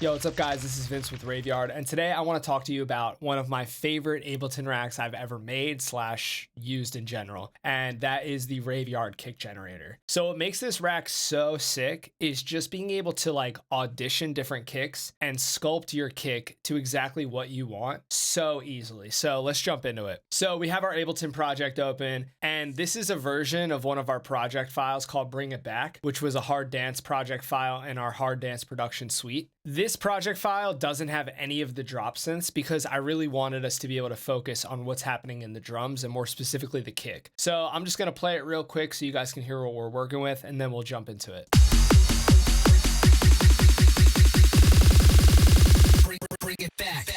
Yo, what's up guys? This is Vince with RAVEYARD, and today I want to talk to you about one of my favorite Ableton racks I've ever made / used in general, and that is the RAVEYARD Kick Generator. So what makes this rack so sick is just being able to like audition different kicks and sculpt your kick to exactly what you want so easily. So let's jump into it. So we have our Ableton project open, and this is a version of one of our project files called Bring It Back, which was a hard dance project file in our hard dance production suite. This project file doesn't have any of the drop synths because I really wanted us to be able to focus on what's happening in the drums and more specifically the kick. So I'm just gonna play it real quick so you guys can hear what we're working with, and then we'll jump into it. Bring it back.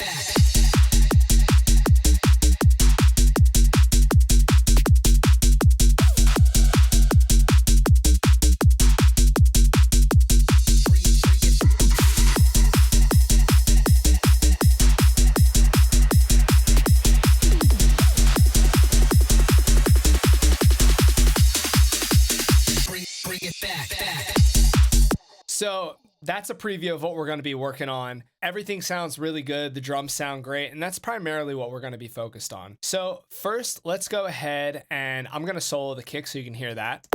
So that's a preview of what we're going to be working on. Everything sounds really good. The drums sound great. And that's primarily what we're going to be focused on. So first, let's go ahead and I'm going to solo the kick so you can hear that.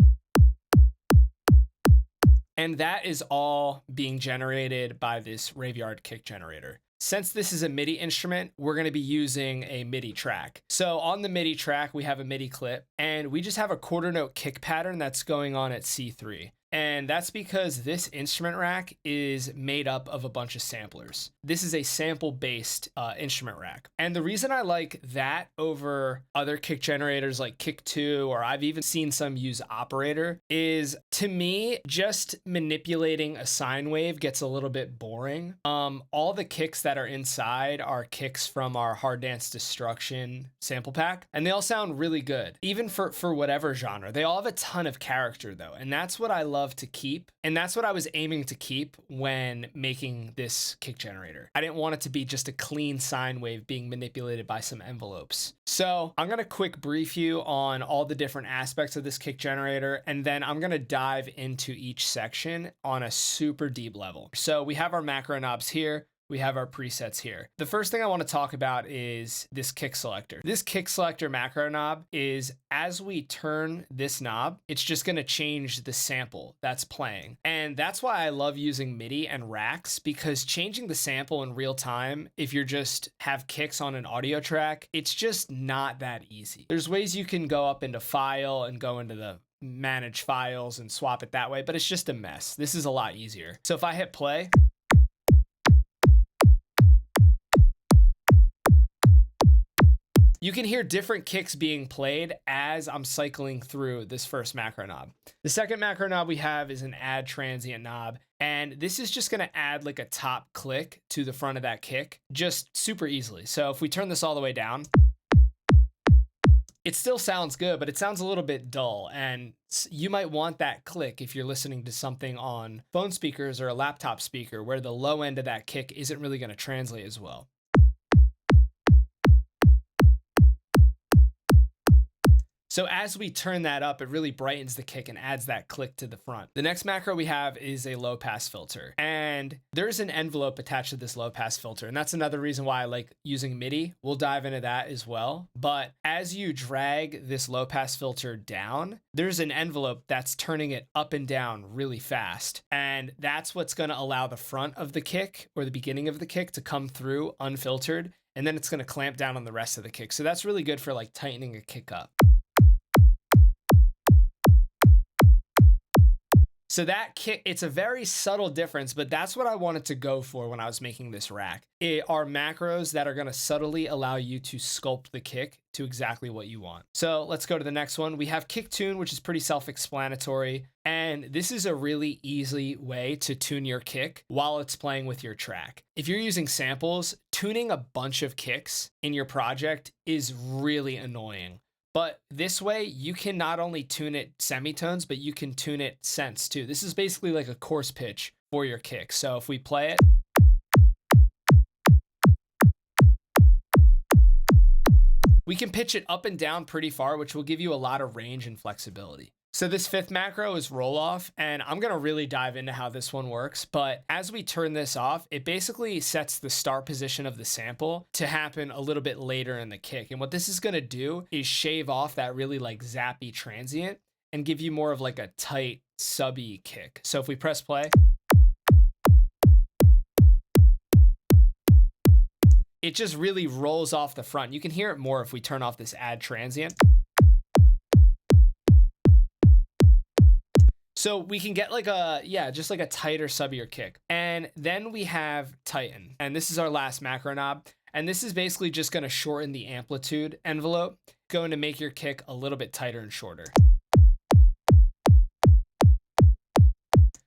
And that is all being generated by this RAVEYARD Kick Generator. Since this is a MIDI instrument, we're going to be using a MIDI track. So on the MIDI track, we have a MIDI clip, and we just have a quarter note kick pattern that's going on at C3. And that's because this instrument rack is made up of a bunch of samplers. This is a sample-based instrument rack. And the reason I like that over other kick generators like Kick 2, or I've even seen some use Operator, is to me, just manipulating a sine wave gets a little bit boring. All the kicks that are inside are kicks from our Hard Dance Destruction sample pack, and they all sound really good, even for whatever genre. They all have a ton of character though, and that's what I love to keep, and that's what I was aiming to keep when making this kick generator. I didn't want it to be just a clean sine wave being manipulated by some envelopes. So I'm gonna quick brief you on all the different aspects of this kick generator, and then I'm gonna dive into each section on a super deep level. So we have our macro knobs here. We have our presets here. The first thing I want to talk about is this kick selector. This kick selector macro knob is, as we turn this knob, it's just going to change the sample that's playing. And that's why I love using MIDI and racks, because changing the sample in real time, if you're just have kicks on an audio track, it's just not that easy. There's ways you can go up into file and go into the manage files and swap it that way, but it's just a mess. This is a lot easier. So if I hit play, you can hear different kicks being played as I'm cycling through this first macro knob. The second macro knob we have is an add transient knob, and this is just gonna add like a top click to the front of that kick, just super easily. So if we turn this all the way down, it still sounds good, but it sounds a little bit dull, and you might want that click if you're listening to something on phone speakers or a laptop speaker where the low end of that kick isn't really gonna translate as well. So as we turn that up, it really brightens the kick and adds that click to the front. The next macro we have is a low pass filter, and there's an envelope attached to this low pass filter. And that's another reason why I like using MIDI. We'll dive into that as well. But as you drag this low pass filter down, there's an envelope that's turning it up and down really fast. And that's what's gonna allow the front of the kick or the beginning of the kick to come through unfiltered. And then it's gonna clamp down on the rest of the kick. So that's really good for like tightening a kick up. So that kick, it's a very subtle difference, but that's what I wanted to go for when I was making this rack. It are macros that are gonna subtly allow you to sculpt the kick to exactly what you want. So let's go to the next one. We have kick tune, which is pretty self-explanatory. And this is a really easy way to tune your kick while it's playing with your track. If you're using samples, tuning a bunch of kicks in your project is really annoying. But this way, you can not only tune it semitones, but you can tune it cents too. This is basically like a coarse pitch for your kick. So if we play it, we can pitch it up and down pretty far, which will give you a lot of range and flexibility. So this fifth macro is roll off, and I'm gonna really dive into how this one works. But as we turn this off, it basically sets the start position of the sample to happen a little bit later in the kick. And what this is gonna do is shave off that really like zappy transient and give you more of like a tight subby kick. So if we press play, it just really rolls off the front. You can hear it more if we turn off this add transient. So we can get like a, yeah, just like a tighter, subbier kick. And then we have tighten. And this is our last macro knob. And this is basically just gonna shorten the amplitude envelope, going to make your kick a little bit tighter and shorter.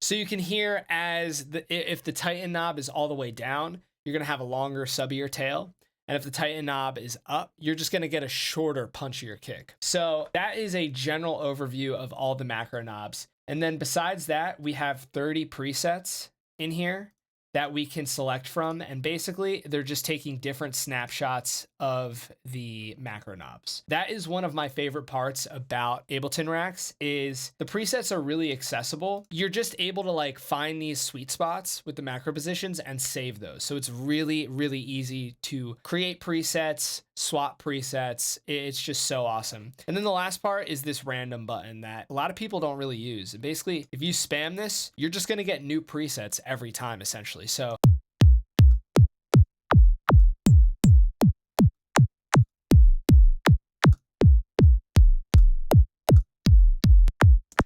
So you can hear if the tighten knob is all the way down, you're gonna have a longer, subbier tail. And if the tighten knob is up, you're just gonna get a shorter, punchier kick. So that is a general overview of all the macro knobs. And then besides that, we have 30 presets in here that we can select from. And basically, they're just taking different snapshots of the macro knobs. That is one of my favorite parts about Ableton racks is the presets are really accessible. You're just able to like find these sweet spots with the macro positions and save those. So it's really, really easy to create presets, swap presets. It's just so awesome. And then the last part is this random button that a lot of people don't really use. And basically, if you spam this, you're just gonna get new presets every time, essentially. So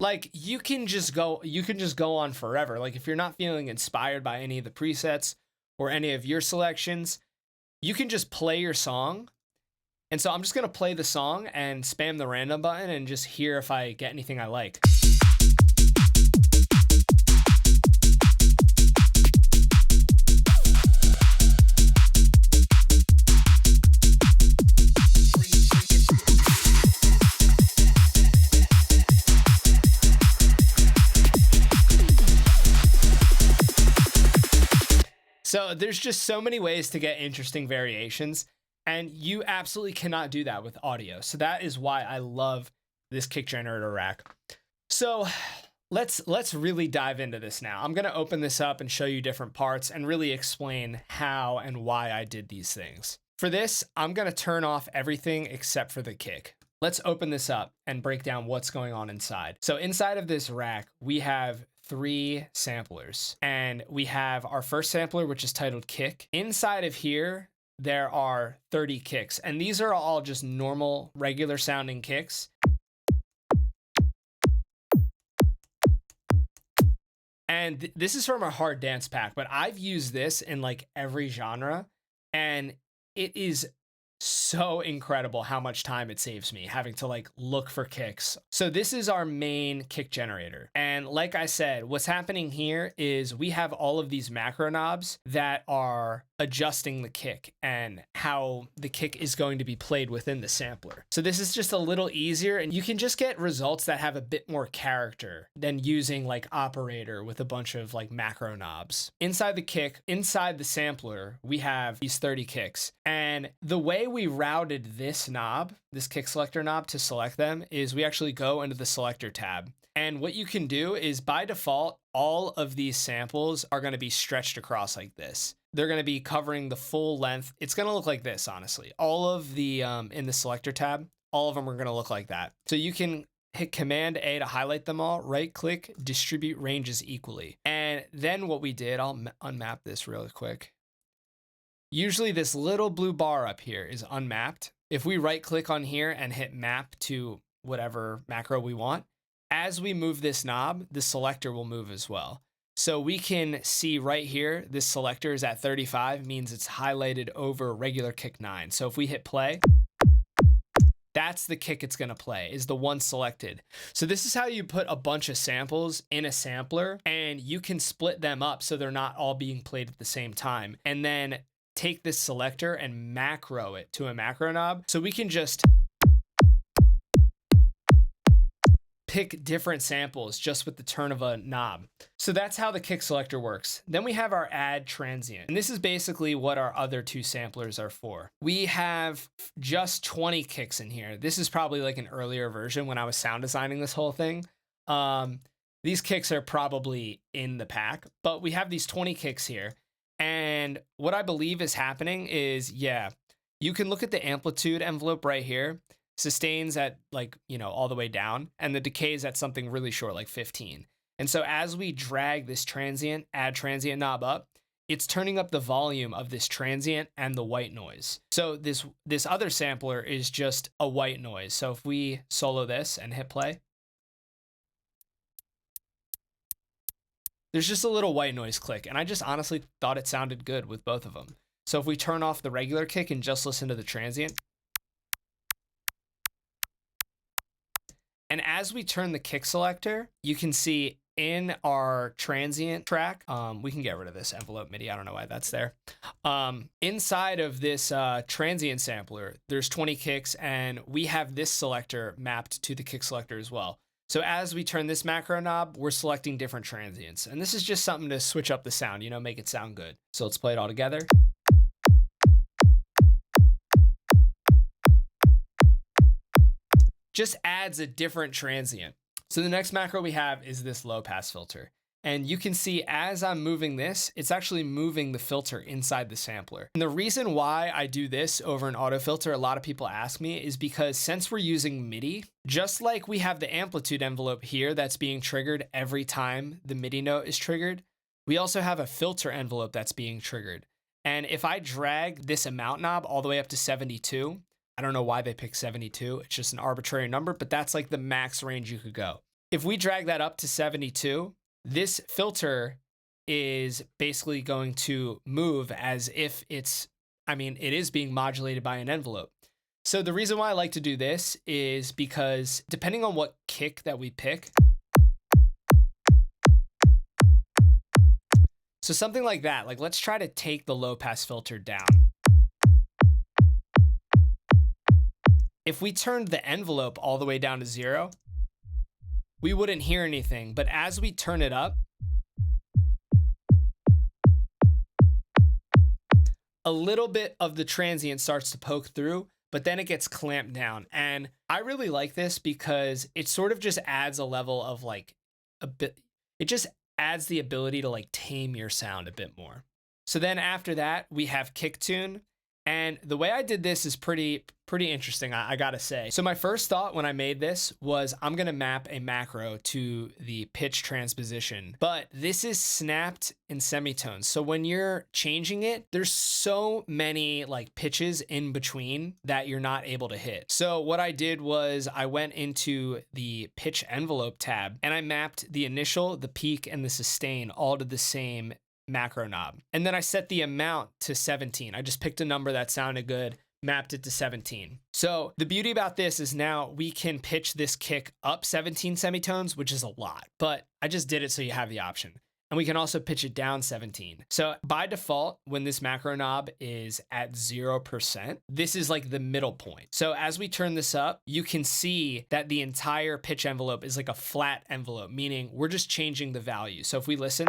like you can just go on forever. Like if you're not feeling inspired by any of the presets or any of your selections, you can just play your song. And so I'm just gonna play the song and spam the random button and just hear if I get anything I like. So there's just so many ways to get interesting variations, and you absolutely cannot do that with audio. So that is why I love this kick generator rack. So let's really dive into this now. I'm gonna open this up and show you different parts and really explain how and why I did these things. For this, I'm gonna turn off everything except for the kick. Let's open this up and break down what's going on inside. So inside of this rack, we have 3 samplers, and we have our first sampler, which is titled kick. Inside of here, there are 30 kicks, and these are all just normal, regular sounding kicks. And this is from our hard dance pack, but I've used this in like every genre, and it is so incredible how much time it saves me having to like look for kicks. So this is our main kick generator. And like I said, what's happening here is we have all of these macro knobs that are adjusting the kick and how the kick is going to be played within the sampler. So this is just a little easier, and you can just get results that have a bit more character than using like operator with a bunch of like macro knobs. Inside the kick, inside the sampler, we have these 30 kicks. And the way we routed this knob, this kick selector knob, to select them is we actually go into the selector tab. And what you can do is by default, all of these samples are going to be stretched across like this. They're going to be covering the full length. It's going to look like this, honestly. All of the, in the selector tab, all of them are going to look like that. So you can hit Command A to highlight them all, right click, distribute ranges equally. And then what we did, I'll unmap this really quick. Usually this little blue bar up here is unmapped. If we right click on here and hit map to whatever macro we want, as we move this knob, the selector will move as well. So we can see right here, this selector is at 35, means it's highlighted over regular kick 9. So if we hit play, that's the kick it's gonna play, is the one selected. So this is how you put a bunch of samples in a sampler, and you can split them up so they're not all being played at the same time. And then take this selector and macro it to a macro knob. So we can just pick different samples just with the turn of a knob. So that's how the kick selector works. Then we have our add transient. And this is basically what our other two samplers are for. We have just 20 kicks in here. This is probably like an earlier version when I was sound designing this whole thing. These kicks are probably in the pack, but we have these 20 kicks here. And what I believe is happening is, yeah, you can look at the amplitude envelope right here. Sustains at like, all the way down, and the decay is at something really short, like 15. And so as we drag this add transient knob up, it's turning up the volume of this transient and the white noise. So this other sampler is just a white noise. So if we solo this and hit play, there's just a little white noise click. And I just honestly thought it sounded good with both of them. So if we turn off the regular kick and just listen to the transient, and as we turn the kick selector, you can see in our transient track, we can get rid of this envelope MIDI. I don't know why that's there. Inside of this transient sampler, there's 20 kicks, and we have this selector mapped to the kick selector as well. So as we turn this macro knob, we're selecting different transients. And this is just something to switch up the sound, make it sound good. So let's play it all together. Just adds a different transient. So the next macro we have is this low pass filter. And you can see as I'm moving this, it's actually moving the filter inside the sampler. And the reason why I do this over an auto filter, a lot of people ask me, is because since we're using MIDI, just like we have the amplitude envelope here that's being triggered every time the MIDI note is triggered, we also have a filter envelope that's being triggered. And if I drag this amount knob all the way up to 72, I don't know why they picked 72. It's just an arbitrary number, but that's like the max range you could go. If we drag that up to 72, this filter is basically going to move as if it is being modulated by an envelope. So the reason why I like to do this is because depending on what kick that we pick, so something like that, like let's try to take the low pass filter down. If we turned the envelope all the way down to 0, we wouldn't hear anything. But as we turn it up, a little bit of the transient starts to poke through, but then it gets clamped down. And I really like this because it sort of just adds a level of it just adds the ability to tame your sound a bit more. So then after that, we have kick tune. And the way I did this is pretty interesting, I gotta say. So my first thought when I made this was I'm gonna map a macro to the pitch transposition, but this is snapped in semitones. So when you're changing it, there's so many pitches in between that you're not able to hit. So what I did was I went into the pitch envelope tab and I mapped the initial, the peak, and the sustain all to the same macro knob. And then I set the amount to 17. I just picked a number that sounded good, mapped it to 17. So the beauty about this is now we can pitch this kick up 17 semitones, which is a lot, but I just did it so you have the option. And we can also pitch it down 17. So by default, when this macro knob is at 0%, this is the middle point. So as we turn this up, you can see that the entire pitch envelope is a flat envelope, meaning we're just changing the value. So if we listen,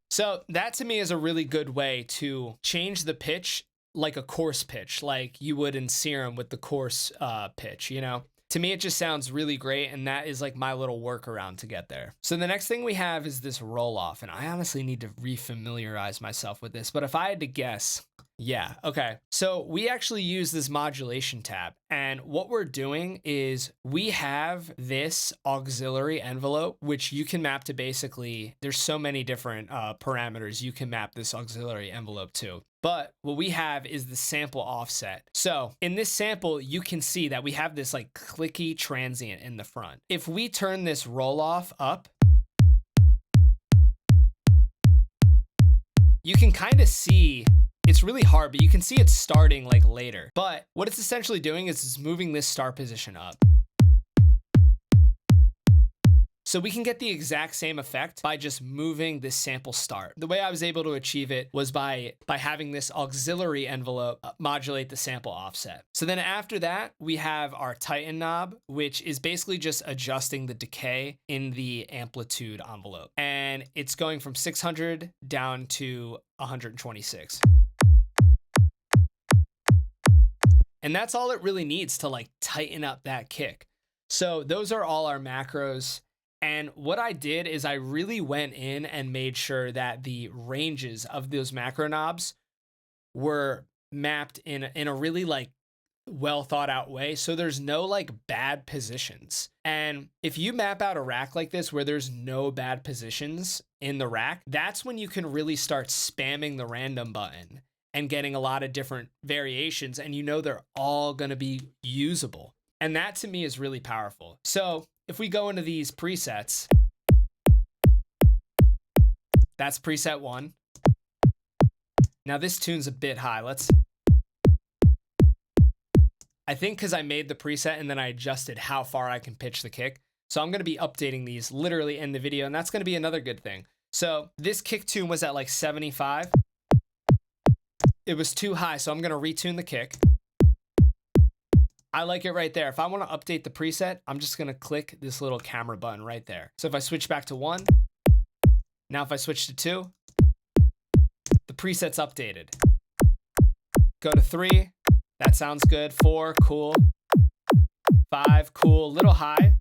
so that to me is a really good way to change the pitch like a coarse pitch, like you would in Serum with the coarse pitch, To me, it just sounds really great, and that is my little workaround to get there. So the next thing we have is this roll off, and I honestly need to refamiliarize myself with this, but if I had to guess, yeah, okay. So we actually use this modulation tab, and what we're doing is we have this auxiliary envelope, which you can map to basically, there's so many different parameters you can map this auxiliary envelope to. But what we have is the sample offset. So in this sample, you can see that we have this clicky transient in the front. If we turn this roll off up, you can kind of see, it's really hard, but you can see it's starting later. But what it's essentially doing is it's moving this start position up. So So we can get the exact same effect by just moving this sample start. The way I was able to achieve it was by having this auxiliary envelope modulate the sample offset. So then after that, we have our tighten knob, which is basically just adjusting the decay in the amplitude envelope. And it's going from 600 down to 126. And that's all it really needs to like tighten up that kick. So those are all our macros. And what I did is I really went in and made sure that the ranges of those macro knobs were mapped in a really like well thought out way. So there's no like bad positions. And if you map out a rack like this where there's no bad positions in the rack, that's when you can really start spamming the random button and getting a lot of different variations, and you know they're all going to be usable. And that to me is really powerful. So if we go into these presets, that's preset 1. Now this tune's a bit high. I think because I made the preset and then I adjusted how far I can pitch the kick. So I'm going to be updating these literally in the video, and that's going to be another good thing. So this kick tune was at like 75. It was too high, so I'm going to retune the kick. I like it right there. If I want to update the preset, I'm just going to click this little camera button right there. So if I switch back to 1, now if I switch to 2, the preset's updated. Go to 3, that sounds good. 4, cool. 5, cool. Little high.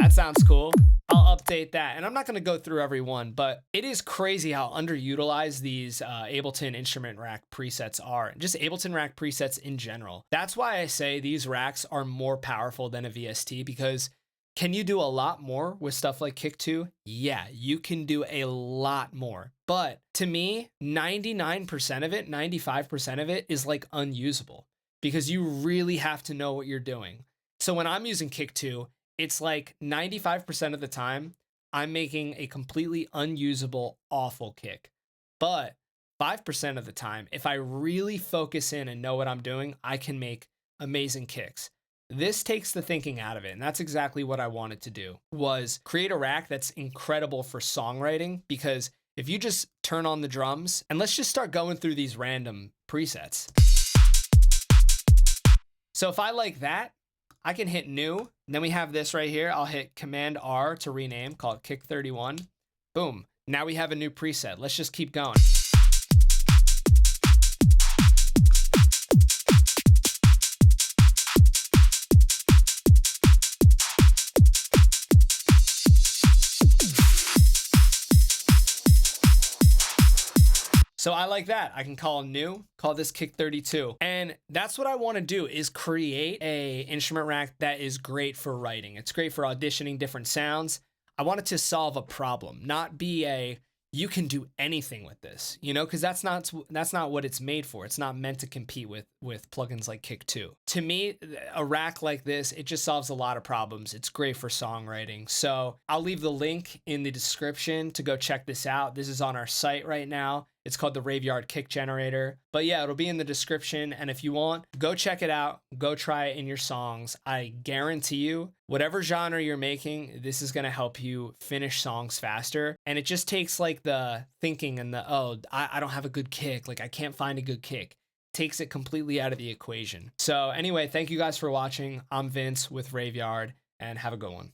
That sounds cool. I'll update that. And I'm not going to go through every one, but it is crazy how underutilized these Ableton instrument rack presets are. Just Ableton rack presets in general. That's why I say these racks are more powerful than a VST, because can you do a lot more with stuff like Kick 2? Yeah, you can do a lot more. But to me, 99% of it, 95% of it is like unusable, because you really have to know what you're doing. So when I'm using Kick 2, it's like 95% of the time, I'm making a completely unusable, awful kick. But 5% of the time, if I really focus in and know what I'm doing, I can make amazing kicks. This takes the thinking out of it. And that's exactly what I wanted to do, was create a rack that's incredible for songwriting. Because if you just turn on the drums, and let's just start going through these random presets. So if I like that, I can hit new, and then we have this right here. I'll hit Command R to rename, call it Kick 31. Boom. Now we have a new preset. Let's just keep going. So I like that. I can call new, call this Kick 32. And that's what I want to do, is create a instrument rack that is great for writing. It's great for auditioning different sounds. I want it to solve a problem, not be a, you can do anything with this, you know, because that's not what it's made for. It's not meant to compete with plugins like Kick 2. To me, a rack like this, it just solves a lot of problems. It's great for songwriting. So I'll leave the link in the description to go check this out. This is on our site right now. It's called the RAVEYARD Kick Generator. But yeah, it'll be in the description. And if you want, go check it out. Go try it in your songs. I guarantee you, whatever genre you're making, this is going to help you finish songs faster. And it just takes like the thinking and the, oh, I don't have a good kick. Like I can't find a good kick. Takes it completely out of the equation. So anyway, thank you guys for watching. I'm Vince with RAVEYARD, and have a good one.